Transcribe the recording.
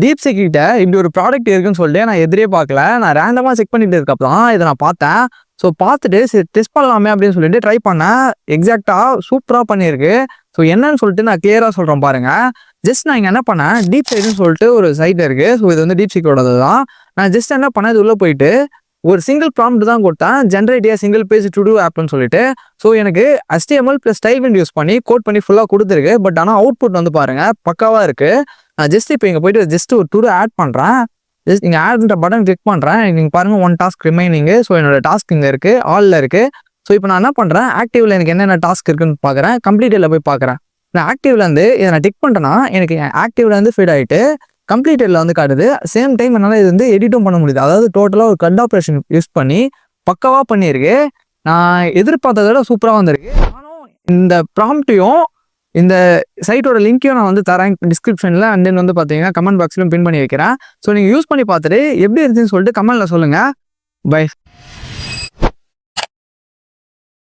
DeepSeek கிட்ட இப்படி ஒரு ப்ராடக்ட் இருக்குன்னு சொல்லிட்டு நான் எதிரே பார்க்கல. நான் ரேண்டமாக செக் பண்ணிட்டு இருக்கப்ப தான் இதை நான் பார்த்தேன். ஸோ பார்த்துட்டு சரி டெஸ்ட் பண்ணலாமே அப்படின்னு சொல்லிட்டு ட்ரை பண்ணேன். எக்ஸாக்டாக சூப்பராக பண்ணியிருக்கு. ஸோ என்னன்னு சொல்லிட்டு நான் கிளியராக சொல்கிறேன் பாருங்க. ஜஸ்ட் நான் இங்கே என்ன பண்ணேன், டீப் சைடுன்னு சொல்லிட்டு ஒரு சைட் இருக்குது. ஸோ இது வந்து டீப்சீக்கோடது தான். நான் ஜஸ்ட் என்ன பண்ணேன், இது உள்ளே போயிட்டு ஒரு சிங்கிள் ப்ராம்ப்ட் தான் கொடுத்தேன், generate single page to do ஆப்னு சொல்லிட்டு. ஸோ எனக்கு HTML + Tailwind யூஸ் பண்ணி கோட் பண்ணி ஃபுல்லாக கொடுத்துருக்கு. பட் ஆனால் அவுட்புட் வந்து பாருங்கள் பக்காவாக இருக்குது. நான் ஜஸ்ட் இப்போ இங்கே போயிட்டு ஜஸ்ட் ஒரு டு ஆட் பண்ணுறேன். ஜஸ்ட் இங்கே ஆட்ன்ற பட்டன் கிளிக் பண்ணுறேன். நீங்கள் பாருங்கள் 1 டாஸ்க் ரிமைனிங்கு. ஸோ என்னோட டாஸ்க் இங்கே இருக்குது, ஆலில் இருக்குது. ஸோ இப்போ நான் என்ன பண்ணுறேன், ஆக்டிவில் எனக்கு என்னென்ன டாஸ்க் இருக்குன்னு பார்க்குறேன். கம்ப்ளீட்டில் போய் பார்க்குறேன். நான் ஆக்டிவ்லேருந்து இதை நான் டிக் பண்ணுறேன்னா எனக்கு ஆக்டிவ்லேருந்து ஃபீட் ஆகிட்டு கம்ப்ளீட்டடில் வந்து காட்டுது. சேம் டைம் என்னால் இது வந்து எடிட்டும் பண்ண முடியுது. அதாவது டோட்டலாக ஒரு கட் ஆப்ரேஷன் யூஸ் பண்ணி பக்காவாக பண்ணியிருக்கு. நான் எதிர்பார்த்ததை விட சூப்பராக வந்திருக்கு. நானும் இந்த ப்ராம்ப்டையும் இந்த சைட்டோட லிங்க்கையும் நான் வந்து தரேன் டிஸ்கிரிப்ஷனில். அண்ட் தென் வந்து பார்த்தீங்கன்னா கமெண்ட் பாக்ஸ்லையும் பின் பண்ணி வைக்கிறேன். ஸோ நீங்கள் யூஸ் பண்ணி பார்த்துட்டு எப்படி இருந்துச்சுன்னு சொல்லிட்டு கமெண்ட்டில் சொல்லுங்கள். பை.